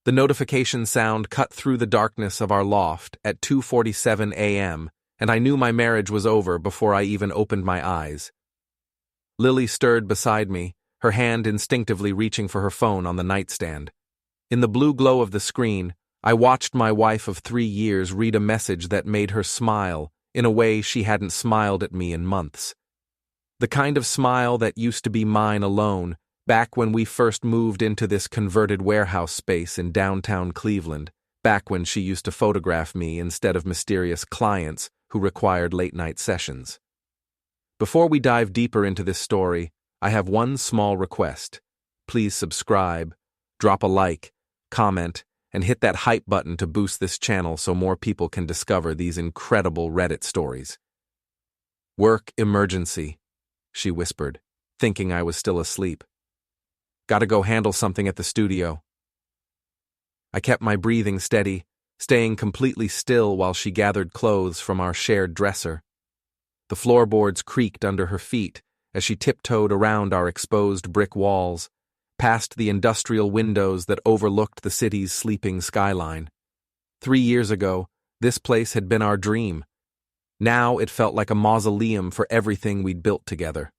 The notification sound cut through the darkness of our loft at 2:47 a.m., and I knew my marriage was over before I even opened my eyes. Lily stirred beside me, her hand instinctively reaching for her phone on the nightstand. In the blue glow of the screen, I watched my wife of 3 years read a message that made her smile in a way she hadn't smiled at me in months. The kind of smile that used to be mine alone, back when we first moved into this converted warehouse space in downtown Cleveland, back when she used to photograph me instead of mysterious clients who required late-night sessions. Before we dive deeper into this story, I have one small request. Please subscribe, drop a like, comment, and hit that hype button to boost this channel so more people can discover these incredible Reddit stories. "Work emergency," she whispered, thinking I was still asleep. "Gotta go handle something at the studio." I kept my breathing steady, staying completely still while she gathered clothes from our shared dresser. The floorboards creaked under her feet as she tiptoed around our exposed brick walls, past the industrial windows that overlooked the city's sleeping skyline. 3 years ago, this place had been our dream. Now it felt like a mausoleum for everything we'd built together.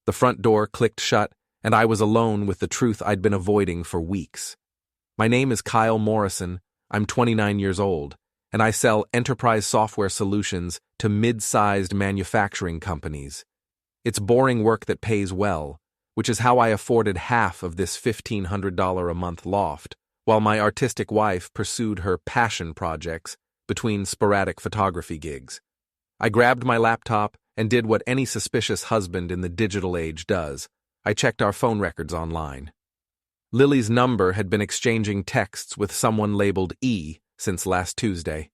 The front door clicked shut, and I was alone with the truth I'd been avoiding for weeks. My name is Kyle Morrison, I'm 29 years old, and I sell enterprise software solutions to mid-sized manufacturing companies. It's boring work that pays well, which is how I afforded half of this $1,500 a month loft, while my artistic wife pursued her passion projects between sporadic photography gigs. I grabbed my laptop and did what any suspicious husband in the digital age does. I checked our phone records online. Lily's number had been exchanging texts with someone labeled E since last Tuesday.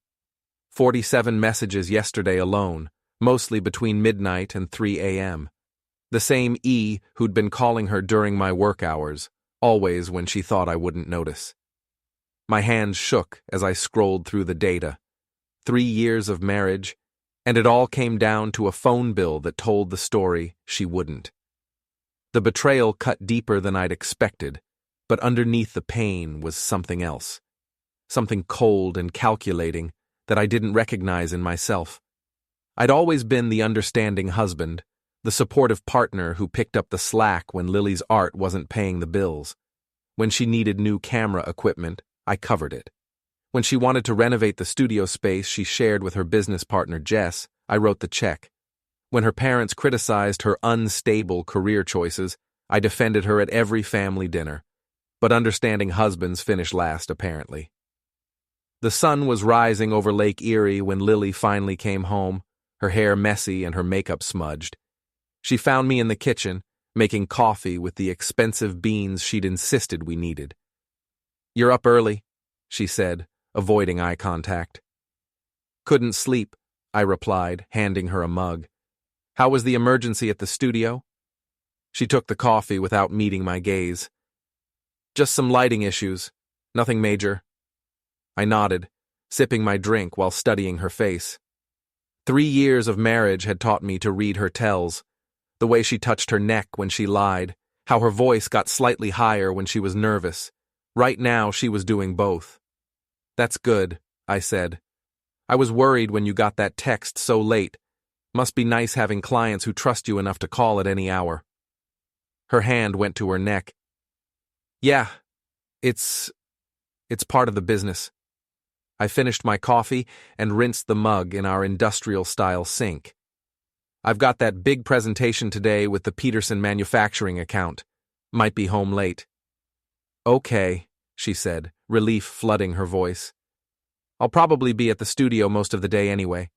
47 messages yesterday alone, mostly between midnight and 3 a.m. The same E who'd been calling her during my work hours, always when she thought I wouldn't notice. My hands shook as I scrolled through the data. 3 years of marriage, and it all came down to a phone bill that told the story she wouldn't. The betrayal cut deeper than I'd expected, but underneath the pain was something else. Something cold and calculating that I didn't recognize in myself. I'd always been the understanding husband, the supportive partner who picked up the slack when Lily's art wasn't paying the bills. When she needed new camera equipment, I covered it. When she wanted to renovate the studio space she shared with her business partner Jess, I wrote the check. When her parents criticized her unstable career choices, I defended her at every family dinner. But understanding husbands finish last, apparently. The sun was rising over Lake Erie when Lily finally came home, her hair messy and her makeup smudged. She found me in the kitchen, making coffee with the expensive beans she'd insisted we needed. "You're up early," she said, avoiding eye contact. "Couldn't sleep," I replied, handing her a mug. "How was the emergency at the studio?" She took the coffee without meeting my gaze. "Just some lighting issues. Nothing major." I nodded, sipping my drink while studying her face. 3 years of marriage had taught me to read her tells. The way she touched her neck when she lied, how her voice got slightly higher when she was nervous. Right now, she was doing both. "That's good," I said. "I was worried when you got that text so late. Must be nice having clients who trust you enough to call at any hour." Her hand went to her neck. "Yeah, it's part of the business." I finished my coffee and rinsed the mug in our industrial-style sink. "I've got that big presentation today with the Peterson manufacturing account. Might be home late." "Okay," she said, relief flooding her voice. "I'll probably be at the studio most of the day anyway.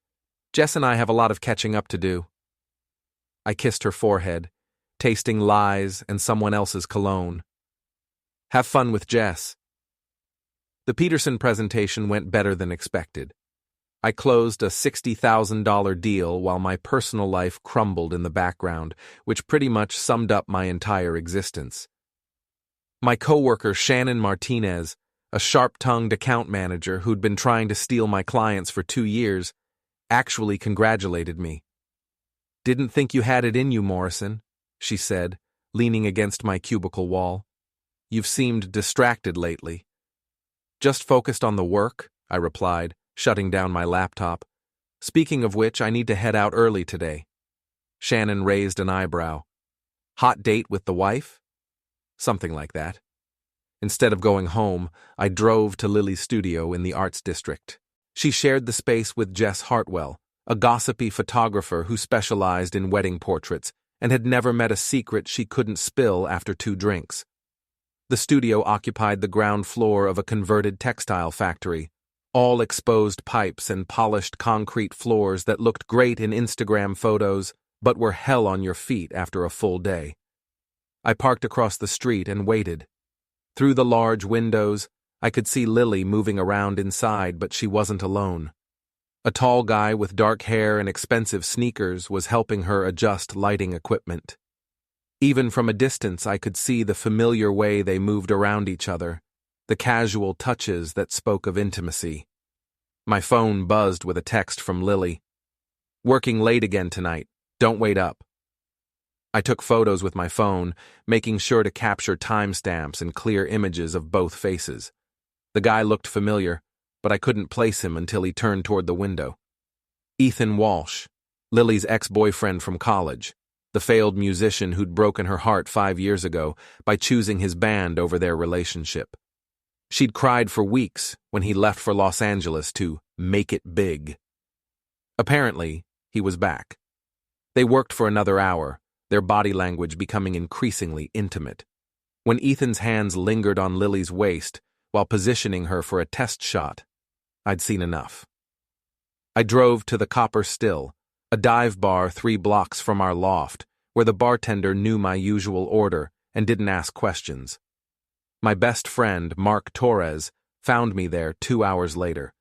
Jess and I have a lot of catching up to do." I kissed her forehead, tasting lies and someone else's cologne. "Have fun with Jess." The Peterson presentation went better than expected. I closed a $60,000 deal while my personal life crumbled in the background, which pretty much summed up my entire existence. My coworker Shannon Martinez, a sharp-tongued account manager who'd been trying to steal my clients for 2 years, actually congratulated me. "Didn't think you had it in you, Morrison," she said, leaning against my cubicle wall. "You've seemed distracted lately." Just focused on the work, I replied, shutting down my laptop. Speaking of which, I need to head out early today. Shannon raised an eyebrow. Hot date with the wife? Something like that. Instead of going home, I drove to Lily's studio in the Arts District. She shared the space with Jess Hartwell, a gossipy photographer who specialized in wedding portraits and had never met a secret she couldn't spill after 2 drinks. The studio occupied the ground floor of a converted textile factory, all exposed pipes and polished concrete floors that looked great in Instagram photos but were hell on your feet after a full day. I parked across the street and waited. Through the large windows, I could see Lily moving around inside, but she wasn't alone. A tall guy with dark hair and expensive sneakers was helping her adjust lighting equipment. Even from a distance, I could see the familiar way they moved around each other, the casual touches that spoke of intimacy. My phone buzzed with a text from Lily. "Working late again tonight. Don't wait up." I took photos with my phone, making sure to capture timestamps and clear images of both faces. The guy looked familiar, but I couldn't place him until he turned toward the window. Ethan Walsh, Lily's ex-boyfriend from college, the failed musician who'd broken her heart 5 years ago by choosing his band over their relationship. She'd cried for weeks when he left for Los Angeles to make it big. Apparently, he was back. They worked for another hour, their body language becoming increasingly intimate. When Ethan's hands lingered on Lily's waist while positioning her for a test shot, I'd seen enough. I drove to the Copper Still, a dive bar 3 blocks from our loft, where the bartender knew my usual order and didn't ask questions. My best friend, Mark Torres, found me there 2 hours later,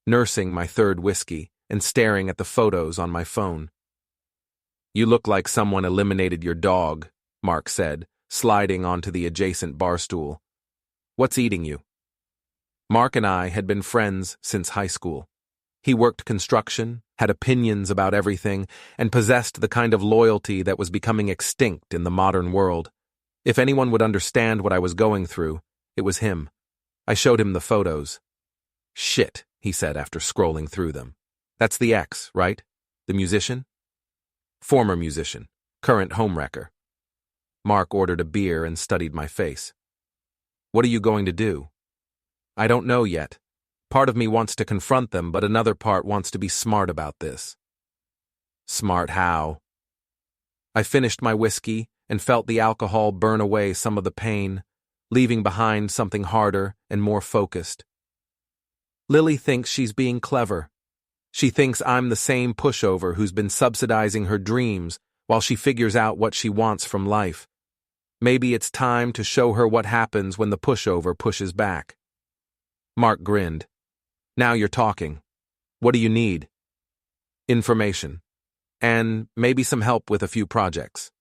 nursing my 3rd whiskey and staring at the photos on my phone. "You look like someone eliminated your dog," Mark said, sliding onto the adjacent bar stool. "What's eating you?" Mark and I had been friends since high school. He worked construction, had opinions about everything, and possessed the kind of loyalty that was becoming extinct in the modern world. If anyone would understand what I was going through, it was him. I showed him the photos. "Shit," he said after scrolling through them. "That's the ex, right? The musician?" "Former musician, current homewrecker." Mark ordered a beer and studied my face. "What are you going to do?" "I don't know yet. Part of me wants to confront them, but another part wants to be smart about this." "Smart how?" I finished my whiskey and felt the alcohol burn away some of the pain, leaving behind something harder and more focused. Lily thinks she's being clever. She thinks I'm the same pushover who's been subsidizing her dreams while she figures out what she wants from life. Maybe it's time to show her what happens when the pushover pushes back. Mark grinned. "Now you're talking. What do you need?" "Information. And maybe some help with a few projects."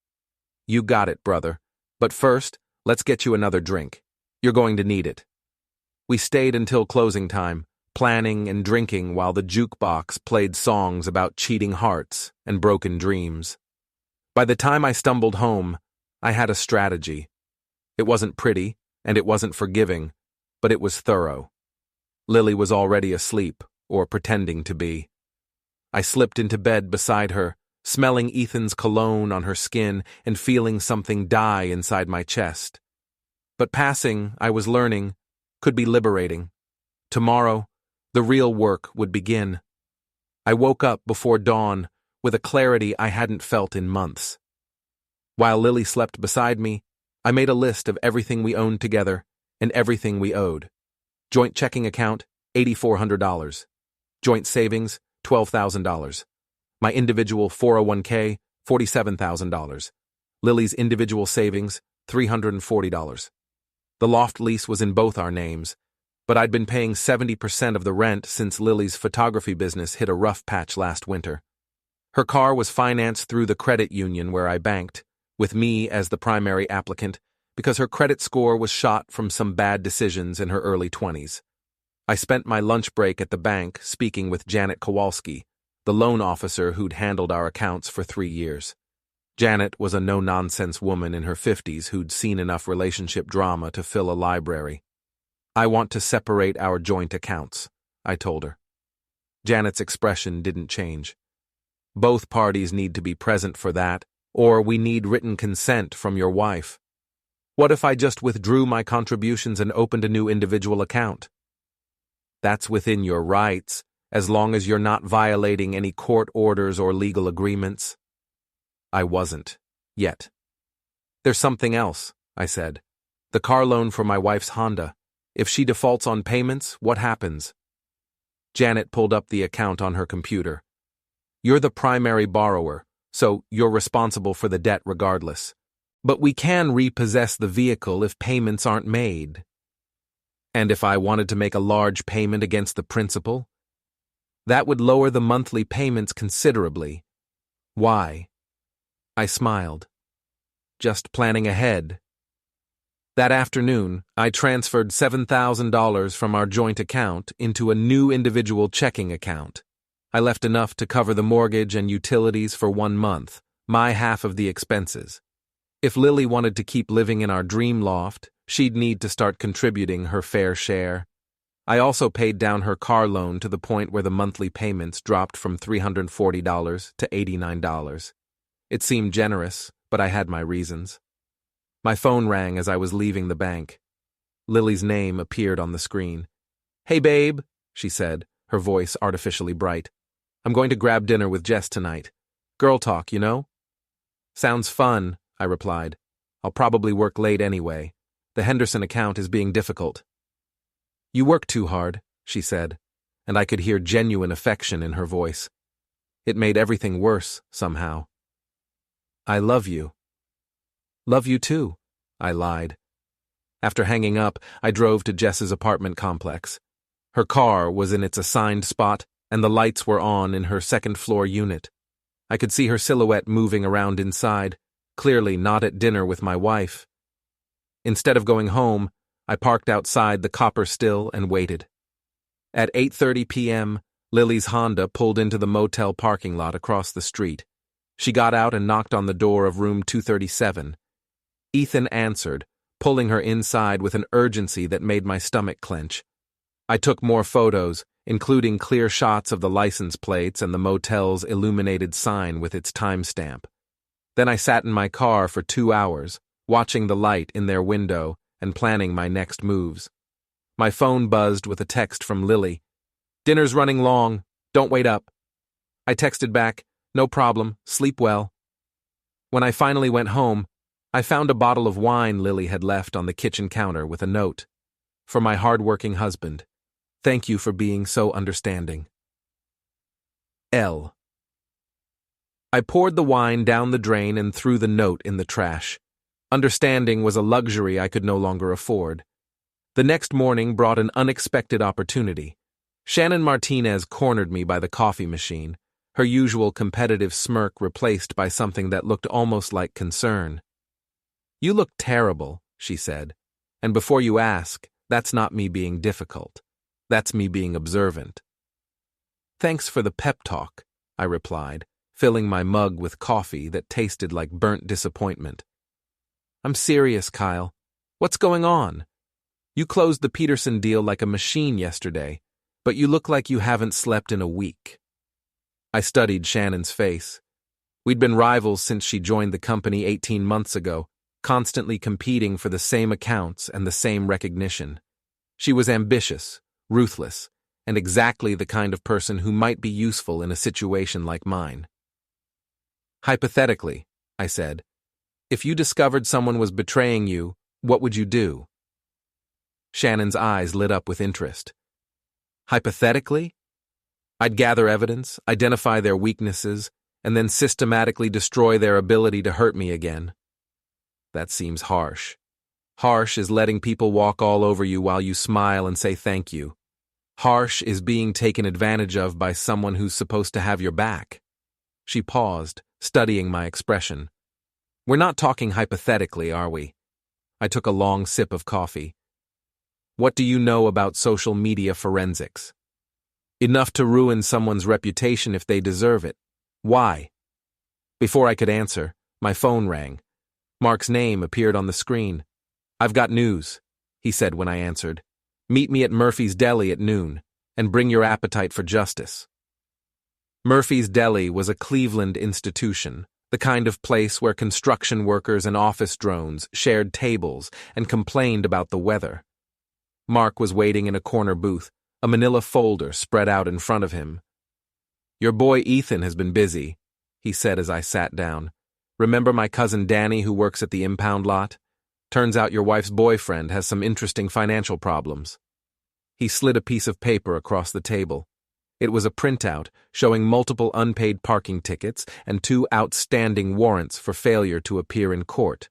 "You got it, brother. But first, let's get you another drink. You're going to need it." We stayed until closing time, planning and drinking while the jukebox played songs about cheating hearts and broken dreams. By the time I stumbled home, I had a strategy. It wasn't pretty, and it wasn't forgiving, but it was thorough. Lily was already asleep, or pretending to be. I slipped into bed beside her, smelling Ethan's cologne on her skin and feeling something die inside my chest. But passing, I was learning, could be liberating. Tomorrow, the real work would begin. I woke up before dawn with a clarity I hadn't felt in months. While Lily slept beside me, I made a list of everything we owned together and everything we owed. Joint checking account, $8,400. Joint savings, $12,000. My individual 401k, $47,000. Lily's individual savings, $340. The loft lease was in both our names, but I'd been paying 70% of the rent since Lily's photography business hit a rough patch last winter. Her car was financed through the credit union where I banked, with me as the primary applicant, because her credit score was shot from some bad decisions in her early 20s. I spent my lunch break at the bank speaking with Janet Kowalski, the loan officer who'd handled our accounts for 3 years. Janet was a no-nonsense woman in her 50s who'd seen enough relationship drama to fill a library. I want to separate our joint accounts, I told her. Janet's expression didn't change. Both parties need to be present for that, or we need written consent from your wife. What if I just withdrew my contributions and opened a new individual account? That's within your rights, as long as you're not violating any court orders or legal agreements. I wasn't, yet. There's something else, I said. The car loan for my wife's Honda. If she defaults on payments, what happens? Janet pulled up the account on her computer. You're the primary borrower, so you're responsible for the debt regardless. But we can repossess the vehicle if payments aren't made. And if I wanted to make a large payment against the principal? That would lower the monthly payments considerably. Why? I smiled. Just planning ahead. That afternoon, I transferred $7,000 from our joint account into a new individual checking account. I left enough to cover the mortgage and utilities for 1 month, my half of the expenses. If Lily wanted to keep living in our dream loft, she'd need to start contributing her fair share. I also paid down her car loan to the point where the monthly payments dropped from $340 to $89. It seemed generous, but I had my reasons. My phone rang as I was leaving the bank. Lily's name appeared on the screen. Hey, babe, she said, her voice artificially bright. I'm going to grab dinner with Jess tonight. Girl talk, you know? Sounds fun, I replied. I'll probably work late anyway. The Henderson account is being difficult. You work too hard, she said, and I could hear genuine affection in her voice. It made everything worse, somehow. I love you. Love you too, I lied. After hanging up, I drove to Jess's apartment complex. Her car was in its assigned spot, and the lights were on in her second-floor unit. I could see her silhouette moving around inside, clearly not at dinner with my wife. Instead of going home, I parked outside the Copper Still and waited. At 8:30 p.m., Lily's Honda pulled into the motel parking lot across the street. She got out and knocked on the door of room 237. Ethan answered, pulling her inside with an urgency that made my stomach clench. I took more photos, including clear shots of the license plates and the motel's illuminated sign with its timestamp. Then I sat in my car for 2 hours, watching the light in their window and planning my next moves. My phone buzzed with a text from Lily. Dinner's running long. Don't wait up. I texted back, no problem, sleep well. When I finally went home, I found a bottle of wine Lily had left on the kitchen counter with a note. For my hard-working husband. Thank you for being so understanding. L. I poured the wine down the drain and threw the note in the trash. Understanding was a luxury I could no longer afford. The next morning brought an unexpected opportunity. Shannon Martinez cornered me by the coffee machine, her usual competitive smirk replaced by something that looked almost like concern. You look terrible, she said, and before you ask, that's not me being difficult. That's me being observant. Thanks for the pep talk, I replied, filling my mug with coffee that tasted like burnt disappointment. I'm serious, Kyle. What's going on? You closed the Peterson deal like a machine yesterday, but you look like you haven't slept in a week. I studied Shannon's face. We'd been rivals since she joined the company 18 months ago, constantly competing for the same accounts and the same recognition. She was ambitious, ruthless, and exactly the kind of person who might be useful in a situation like mine. Hypothetically, I said, if you discovered someone was betraying you, what would you do? Shannon's eyes lit up with interest. Hypothetically? I'd gather evidence, identify their weaknesses, and then systematically destroy their ability to hurt me again. That seems harsh. Harsh is letting people walk all over you while you smile and say thank you. Harsh is being taken advantage of by someone who's supposed to have your back. She paused, studying my expression. We're not talking hypothetically, are we? I took a long sip of coffee. What do you know about social media forensics? Enough to ruin someone's reputation if they deserve it. Why? Before I could answer, my phone rang. Mark's name appeared on the screen. I've got news, he said when I answered. Meet me at Murphy's Deli at noon, and bring your appetite for justice. Murphy's Deli was a Cleveland institution, the kind of place where construction workers and office drones shared tables and complained about the weather. Mark was waiting in a corner booth, a manila folder spread out in front of him. "Your boy Ethan has been busy," he said as I sat down. "Remember my cousin Danny who works at the impound lot? Turns out your wife's boyfriend has some interesting financial problems." He slid a piece of paper across the table. It was a printout showing multiple unpaid parking tickets and 2 outstanding warrants for failure to appear in court.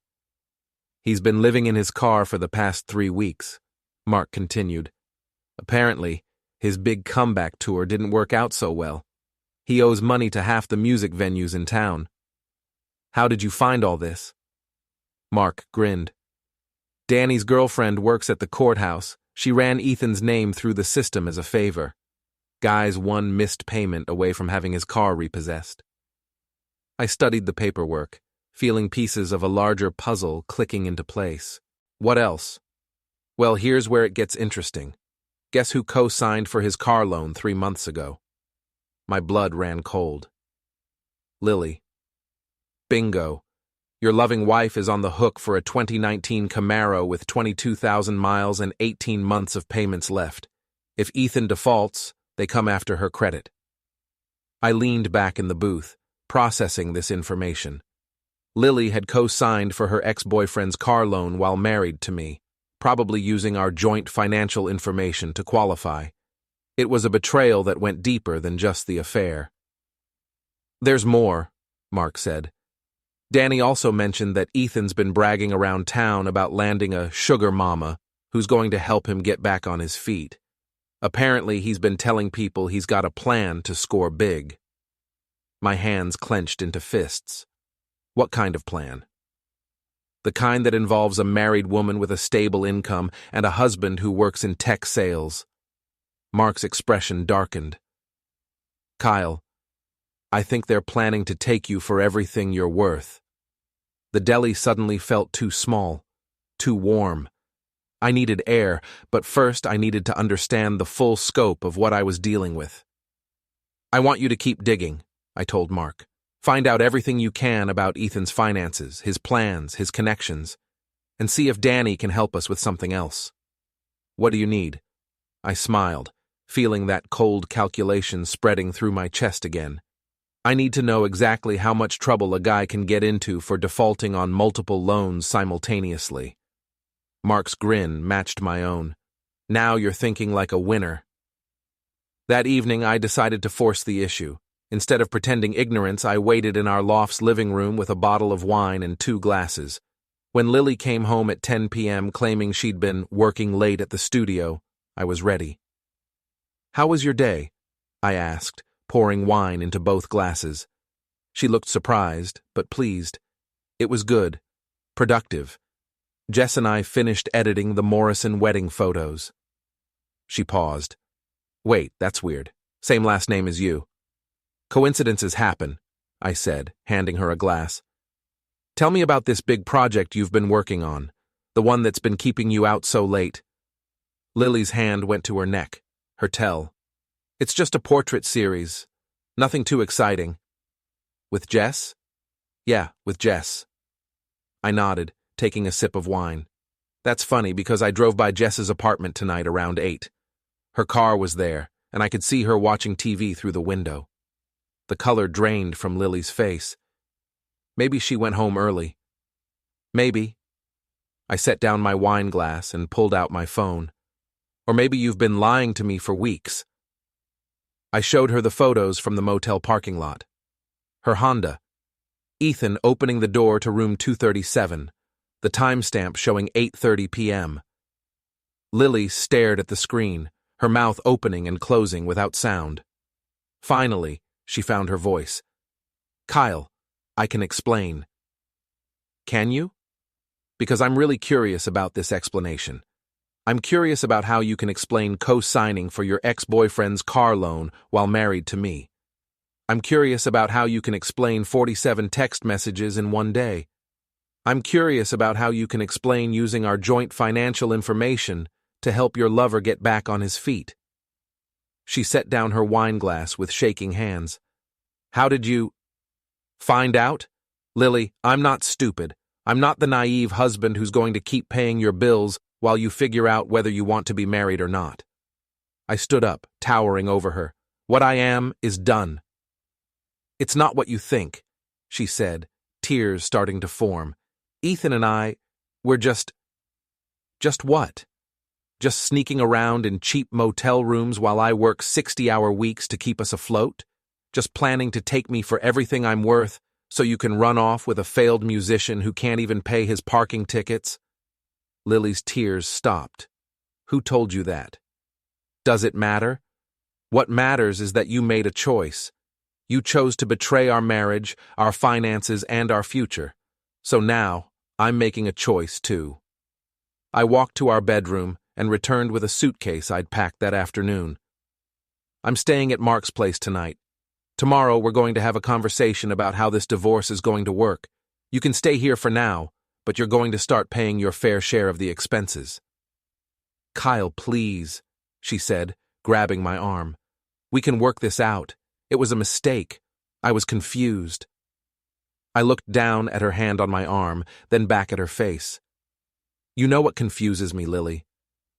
"He's been living in his car for the past 3 weeks," Mark continued. "Apparently, his big comeback tour didn't work out so well. He owes money to half the music venues in town." "How did you find all this?" Mark grinned. "Danny's girlfriend works at the courthouse. She ran Ethan's name through the system as a favor. Guy's one missed payment away from having his car repossessed." I studied the paperwork, feeling pieces of a larger puzzle clicking into place. "What else?" "Well, here's where it gets interesting. Guess who co-signed for his car loan 3 months ago?" My blood ran cold. "Lily." "Bingo. Your loving wife is on the hook for a 2019 Camaro with 22,000 miles and 18 months of payments left. If Ethan defaults, they come after her credit." I leaned back in the booth, processing this information. Lily had co-signed for her ex-boyfriend's car loan while married to me, probably using our joint financial information to qualify. It was a betrayal that went deeper than just the affair. "There's more," Mark said. "Danny also mentioned that Ethan's been bragging around town about landing a sugar mama who's going to help him get back on his feet. Apparently, he's been telling people he's got a plan to score big." My hands clenched into fists. "What kind of plan?" "The kind that involves a married woman with a stable income and a husband who works in tech sales." Mark's expression darkened. "Kyle, I think they're planning to take you for everything you're worth." The deli suddenly felt too small, too warm. I needed air, but first I needed to understand the full scope of what I was dealing with. "I want you to keep digging," I told Mark. "Find out everything you can about Ethan's finances, his plans, his connections, and see if Danny can help us with something else." "What do you need?" I smiled, feeling that cold calculation spreading through my chest again. "I need to know exactly how much trouble a guy can get into for defaulting on multiple loans simultaneously." Mark's grin matched my own. "Now you're thinking like a winner." That evening, I decided to force the issue. Instead of pretending ignorance, I waited in our loft's living room with a bottle of wine and 2 glasses. When Lily came home at 10 p.m. claiming she'd been working late at the studio, I was ready. "How was your day?" I asked, pouring wine into both glasses. She looked surprised, but pleased. "It was good. Productive. Jess and I finished editing the Morrison wedding photos." She paused. "Wait, that's weird. Same last name as you." "Coincidences happen," I said, handing her a glass. "Tell me about this big project you've been working on, the one that's been keeping you out so late." Lily's hand went to her neck, her tell. "It's just a portrait series. Nothing too exciting." "With Jess?" "Yeah, with Jess." I nodded, taking a sip of wine. "That's funny because I drove by Jess's apartment tonight around 8. Her car was there, and I could see her watching TV through the window." The color drained from Lily's face. "Maybe she went home early." "Maybe." I set down my wine glass and pulled out my phone. "Or maybe you've been lying to me for weeks." I showed her the photos from the motel parking lot. Her Honda. Ethan opening the door to room 237, the timestamp showing 8:30 p.m. Lily stared at the screen, her mouth opening and closing without sound. Finally, she found her voice. "Kyle, I can explain." "Can you?" "Because I'm really curious about this explanation. I'm curious about how you can explain co-signing for your ex-boyfriend's car loan while married to me. I'm curious about how you can explain 47 text messages in one day. I'm curious about how you can explain using our joint financial information to help your lover get back on his feet. She set down her wine glass with shaking hands. How did you find out? Lily, I'm not stupid. I'm not the naive husband who's going to keep paying your bills while you figure out whether you want to be married or not. I stood up, towering over her. What I am is done. It's not what you think, she said, tears starting to form. Ethan and we're just what? Just sneaking around in cheap motel rooms while I work 60-hour weeks to keep us afloat? Just planning to take me for everything I'm worth so you can run off with a failed musician who can't even pay his parking tickets? Lily's tears stopped. Who told you that? Does it matter? What matters is that you made a choice. You chose to betray our marriage, our finances, and our future. So now, I'm making a choice too. I walked to our bedroom and returned with a suitcase I'd packed that afternoon. I'm staying at Mark's place tonight. Tomorrow we're going to have a conversation about how this divorce is going to work. You can stay here for now, but you're going to start paying your fair share of the expenses. Kyle, please, she said, grabbing my arm. We can work this out. It was a mistake. I was confused. I looked down at her hand on my arm, then back at her face. You know what confuses me, Lily.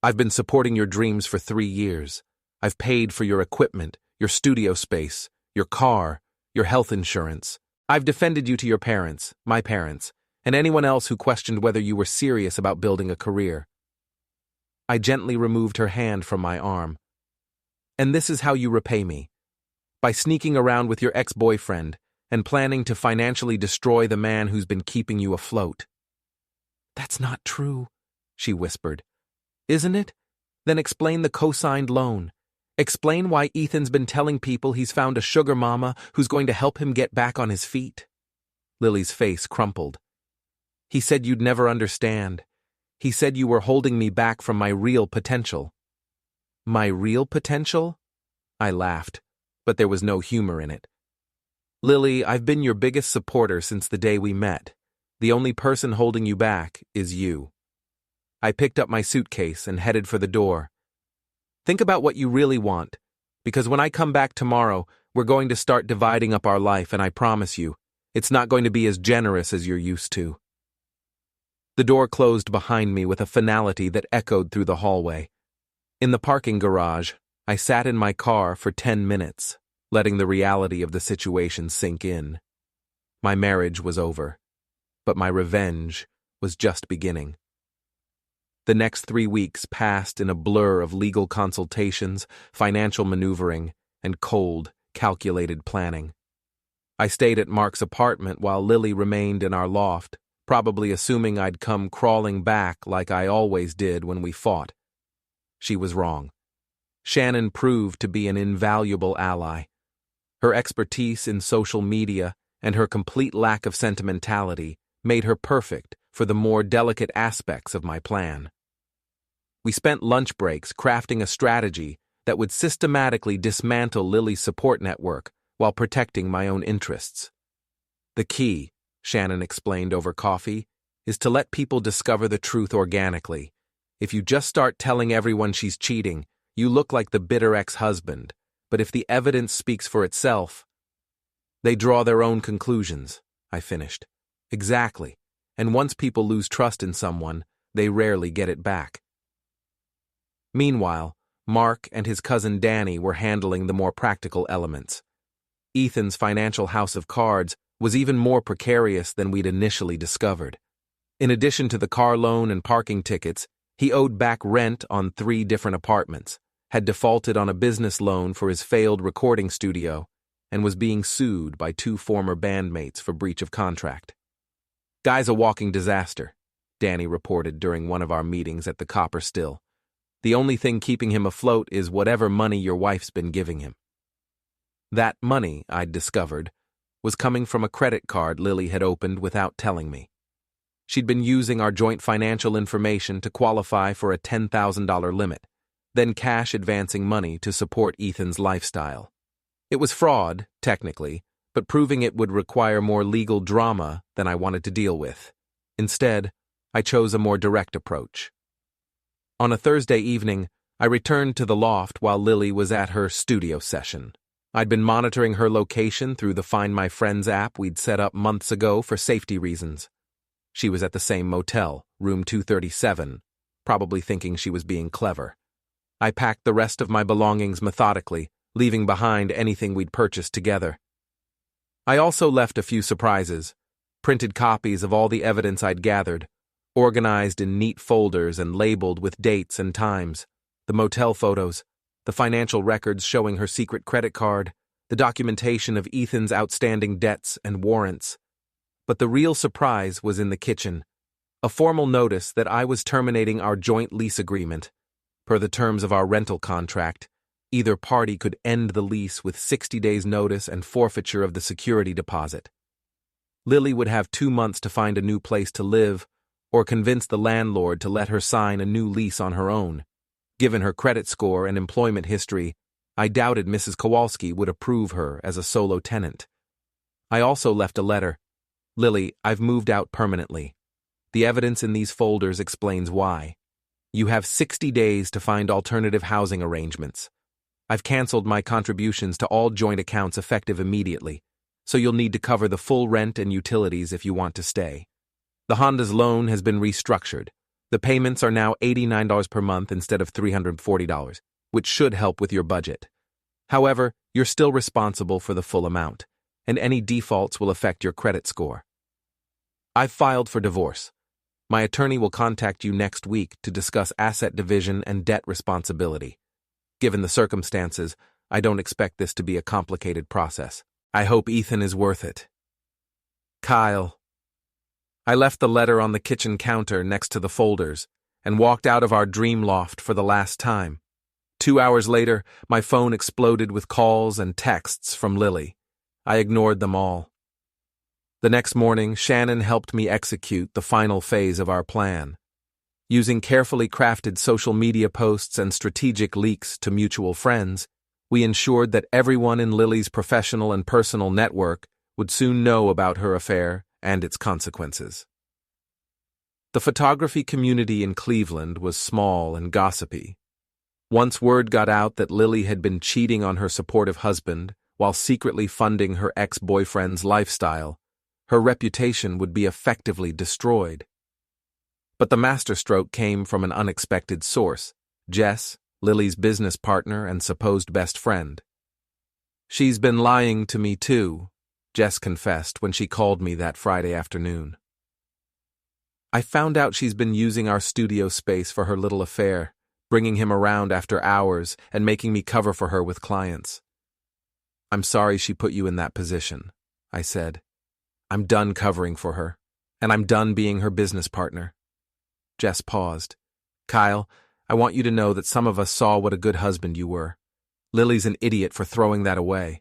I've been supporting your dreams for 3 years. I've paid for your equipment, your studio space, your car, your health insurance. I've defended you to your parents, my parents, and anyone else who questioned whether you were serious about building a career. I gently removed her hand from my arm. And this is how you repay me. By sneaking around with your ex-boyfriend and planning to financially destroy the man who's been keeping you afloat. That's not true, she whispered. Isn't it? Then explain the co-signed loan. Explain why Ethan's been telling people he's found a sugar mama who's going to help him get back on his feet. Lily's face crumpled. He said you'd never understand. He said you were holding me back from my real potential. My real potential? I laughed, but there was no humor in it. Lily, I've been your biggest supporter since the day we met. The only person holding you back is you. I picked up my suitcase and headed for the door. Think about what you really want, because when I come back tomorrow, we're going to start dividing up our life, and I promise you, it's not going to be as generous as you're used to. The door closed behind me with a finality that echoed through the hallway. In the parking garage, I sat in my car for 10 minutes, letting the reality of the situation sink in. My marriage was over, but my revenge was just beginning. The next 3 weeks passed in a blur of legal consultations, financial maneuvering, and cold, calculated planning. I stayed at Mark's apartment while Lily remained in our loft, probably assuming I'd come crawling back like I always did when we fought. She was wrong. Shannon proved to be an invaluable ally. Her expertise in social media and her complete lack of sentimentality made her perfect for the more delicate aspects of my plan. We spent lunch breaks crafting a strategy that would systematically dismantle Lily's support network while protecting my own interests. The key, Shannon explained over coffee, is to let people discover the truth organically. If you just start telling everyone she's cheating, you look like the bitter ex-husband. But if the evidence speaks for itself, they draw their own conclusions, I finished. Exactly. And once people lose trust in someone, they rarely get it back. Meanwhile, Mark and his cousin Danny were handling the more practical elements. Ethan's financial house of cards was even more precarious than we'd initially discovered. In addition to the car loan and parking tickets, he owed back rent on 3 different apartments, had defaulted on a business loan for his failed recording studio, and was being sued by 2 former bandmates for breach of contract. Guy's a walking disaster, Danny reported during one of our meetings at the Copper Still. The only thing keeping him afloat is whatever money your wife's been giving him. That money, I'd discovered, was coming from a credit card Lily had opened without telling me. She'd been using our joint financial information to qualify for a $10,000 limit, then cash advancing money to support Ethan's lifestyle. It was fraud, technically, but proving it would require more legal drama than I wanted to deal with. Instead, I chose a more direct approach. On a Thursday evening, I returned to the loft while Lily was at her studio session. I'd been monitoring her location through the Find My Friends app we'd set up months ago for safety reasons. She was at the same motel, room 237, probably thinking she was being clever. I packed the rest of my belongings methodically, leaving behind anything we'd purchased together. I also left a few surprises, printed copies of all the evidence I'd gathered, organized in neat folders and labeled with dates and times, the motel photos, the financial records showing her secret credit card, the documentation of Ethan's outstanding debts and warrants. But the real surprise was in the kitchen, a formal notice that I was terminating our joint lease agreement. Per the terms of our rental contract, either party could end the lease with 60 days' notice and forfeiture of the security deposit. Lily would have 2 months to find a new place to live or convince the landlord to let her sign a new lease on her own. Given her credit score and employment history, I doubted Mrs. Kowalski would approve her as a solo tenant. I also left a letter. Lily, I've moved out permanently. The evidence in these folders explains why. You have 60 days to find alternative housing arrangements. I've canceled my contributions to all joint accounts effective immediately, so you'll need to cover the full rent and utilities if you want to stay. The Honda's loan has been restructured. The payments are now $89 per month instead of $340, which should help with your budget. However, you're still responsible for the full amount, and any defaults will affect your credit score. I've filed for divorce. My attorney will contact you next week to discuss asset division and debt responsibility. Given the circumstances, I don't expect this to be a complicated process. I hope Ethan is worth it. Kyle. I left the letter on the kitchen counter next to the folders and walked out of our dream loft for the last time. 2 hours later, my phone exploded with calls and texts from Lily. I ignored them all. The next morning, Shannon helped me execute the final phase of our plan. Using carefully crafted social media posts and strategic leaks to mutual friends, we ensured that everyone in Lily's professional and personal network would soon know about her affair and its consequences. The photography community in Cleveland was small and gossipy. Once word got out that Lily had been cheating on her supportive husband while secretly funding her ex-boyfriend's lifestyle, her reputation would be effectively destroyed. But the masterstroke came from an unexpected source, Jess, Lily's business partner and supposed best friend. She's been lying to me too, Jess confessed when she called me that Friday afternoon. I found out she's been using our studio space for her little affair, bringing him around after hours and making me cover for her with clients. I'm sorry she put you in that position, I said. I'm done covering for her, and I'm done being her business partner. Jess paused. Kyle, I want you to know that some of us saw what a good husband you were. Lily's an idiot for throwing that away.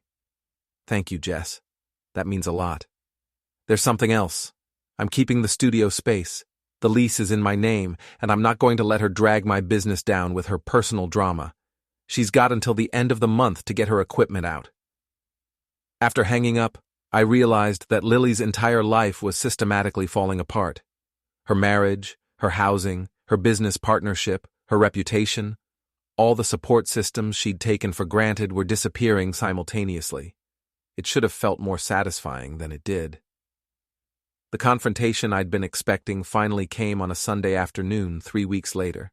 Thank you, Jess. That means a lot. There's something else. I'm keeping the studio space. The lease is in my name, and I'm not going to let her drag my business down with her personal drama. She's got until the end of the month to get her equipment out. After hanging up, I realized that Lily's entire life was systematically falling apart. Her marriage, her housing, her business partnership, her reputation, all the support systems she'd taken for granted were disappearing simultaneously. It should have felt more satisfying than it did. The confrontation I'd been expecting finally came on a Sunday afternoon 3 weeks later.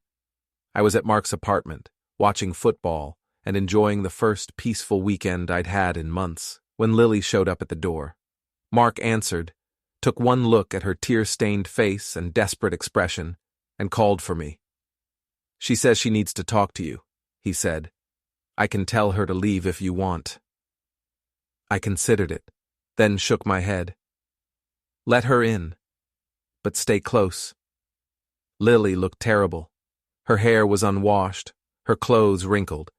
I was at Mark's apartment, watching football and enjoying the first peaceful weekend I'd had in months, when Lily showed up at the door. Mark answered, took one look at her tear-stained face and desperate expression, and called for me. She says she needs to talk to you, he said. I can tell her to leave if you want. I considered it, then shook my head. Let her in, but stay close. Lily looked terrible. Her hair was unwashed, her clothes wrinkled,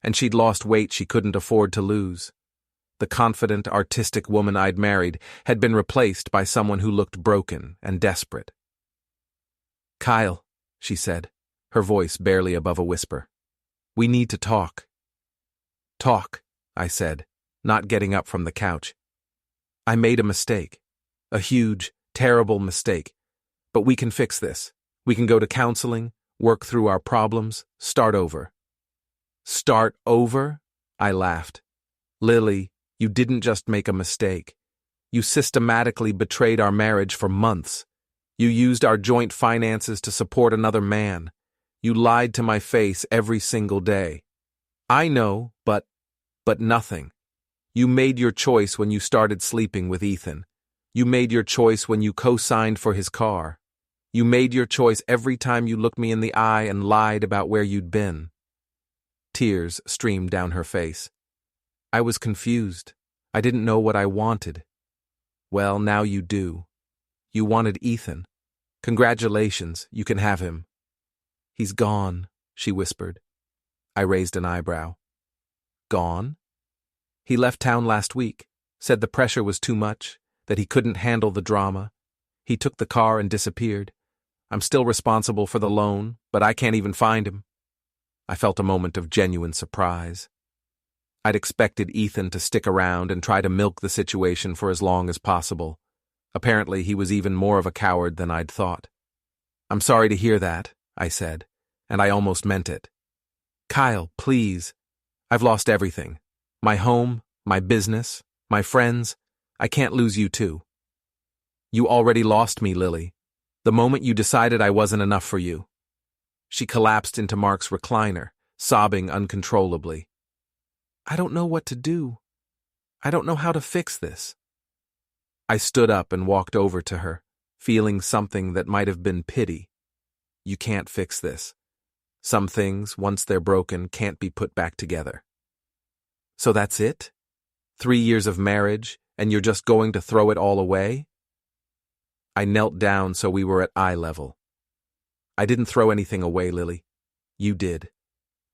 and she'd lost weight she couldn't afford to lose. The confident, artistic woman I'd married had been replaced by someone who looked broken and desperate. Kyle, she said, her voice barely above a whisper. We need to talk. Talk, I said, not getting up from the couch. I made a mistake. A huge, terrible mistake. But we can fix this. We can go to counseling, work through our problems, start over. Start over? I laughed. Lily, you didn't just make a mistake. You systematically betrayed our marriage for months. You used our joint finances to support another man. You lied to my face every single day. I know, but nothing. You made your choice when you started sleeping with Ethan. You made your choice when you co-signed for his car. You made your choice every time you looked me in the eye and lied about where you'd been. Tears streamed down her face. I was confused. I didn't know what I wanted. Well, now you do. You wanted Ethan. Congratulations, you can have him. He's gone, she whispered. I raised an eyebrow. Gone? He left town last week, said the pressure was too much, that he couldn't handle the drama. He took the car and disappeared. I'm still responsible for the loan, but I can't even find him. I felt a moment of genuine surprise. I'd expected Ethan to stick around and try to milk the situation for as long as possible. Apparently, he was even more of a coward than I'd thought. I'm sorry to hear that, I said, and I almost meant it. Kyle, please. I've lost everything. My home, my business, my friends. I can't lose you too. You already lost me, Lily. The moment you decided I wasn't enough for you. She collapsed into Mark's recliner, sobbing uncontrollably. I don't know what to do. I don't know how to fix this. I stood up and walked over to her, feeling something that might have been pity. You can't fix this. Some things, once they're broken, can't be put back together. So that's it? 3 years of marriage, and you're just going to throw it all away? I knelt down so we were at eye level. I didn't throw anything away, Lily. You did.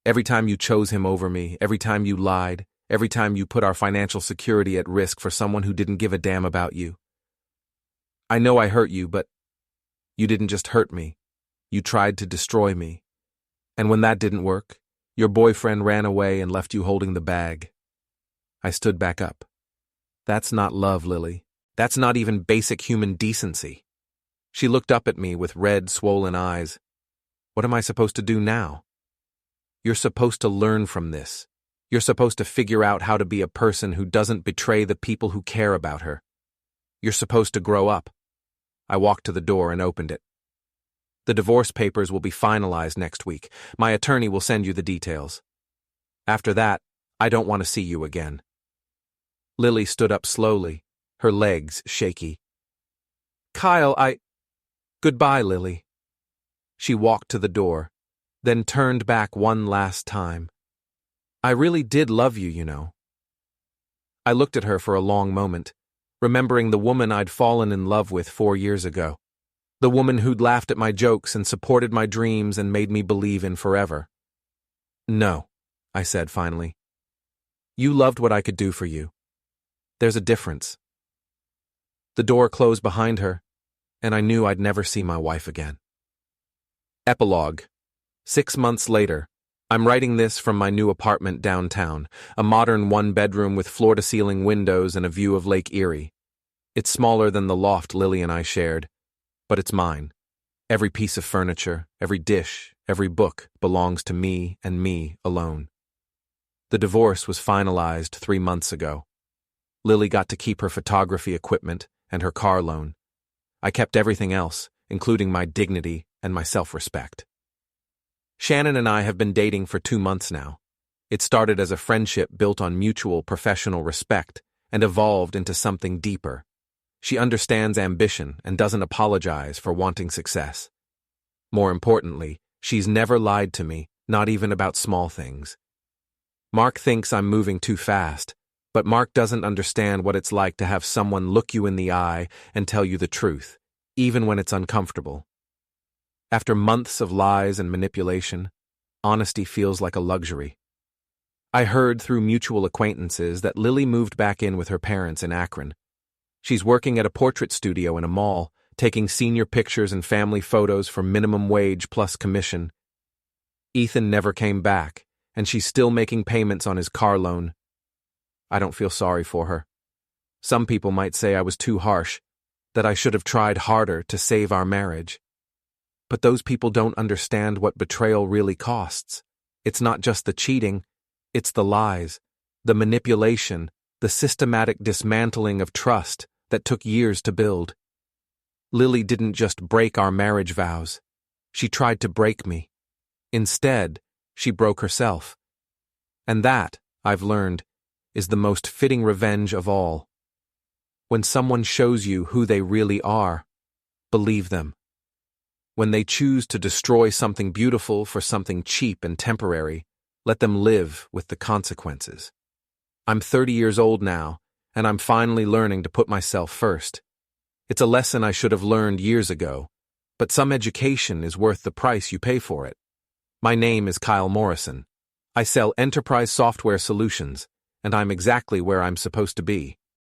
Every time you chose him over me, every time you lied, every time you put our financial security at risk for someone who didn't give a damn about you. I know I hurt you, but you didn't just hurt me. You tried to destroy me. And when that didn't work, your boyfriend ran away and left you holding the bag. I stood back up. That's not love, Lily. That's not even basic human decency. She looked up at me with red, swollen eyes. What am I supposed to do now? You're supposed to learn from this. You're supposed to figure out how to be a person who doesn't betray the people who care about her. You're supposed to grow up. I walked to the door and opened it. The divorce papers will be finalized next week. My attorney will send you the details. After that, I don't want to see you again. Lily stood up slowly, her legs shaky. Kyle, Goodbye, Lily. She walked to the door, then turned back one last time. I really did love you, you know. I looked at her for a long moment, remembering the woman I'd fallen in love with 4 years ago. The woman who'd laughed at my jokes and supported my dreams and made me believe in forever. No, I said finally. You loved what I could do for you. There's a difference. The door closed behind her, and I knew I'd never see my wife again. Epilogue. 6 months later, I'm writing this from my new apartment downtown, a modern one-bedroom with floor-to-ceiling windows and a view of Lake Erie. It's smaller than the loft Lily and I shared, but it's mine. Every piece of furniture, every dish, every book belongs to me and me alone. The divorce was finalized 3 months ago. Lily got to keep her photography equipment and her car loan. I kept everything else, including my dignity and my self-respect. Shannon and I have been dating for 2 months now. It started as a friendship built on mutual professional respect and evolved into something deeper. She understands ambition and doesn't apologize for wanting success. More importantly, she's never lied to me, not even about small things. Mark thinks I'm moving too fast, but Mark doesn't understand what it's like to have someone look you in the eye and tell you the truth, even when it's uncomfortable. After months of lies and manipulation, honesty feels like a luxury. I heard through mutual acquaintances that Lily moved back in with her parents in Akron. She's working at a portrait studio in a mall, taking senior pictures and family photos for minimum wage plus commission. Ethan never came back, and she's still making payments on his car loan. I don't feel sorry for her. Some people might say I was too harsh, that I should have tried harder to save our marriage. But those people don't understand what betrayal really costs. It's not just the cheating, it's the lies, the manipulation, the systematic dismantling of trust that took years to build. Lily didn't just break our marriage vows. She tried to break me. Instead, she broke herself. And that, I've learned, is the most fitting revenge of all. When someone shows you who they really are, believe them. When they choose to destroy something beautiful for something cheap and temporary, let them live with the consequences. I'm 30 years old now, and I'm finally learning to put myself first. It's a lesson I should have learned years ago, but some education is worth the price you pay for it. My name is Kyle Morrison. I sell enterprise software solutions, and I'm exactly where I'm supposed to be.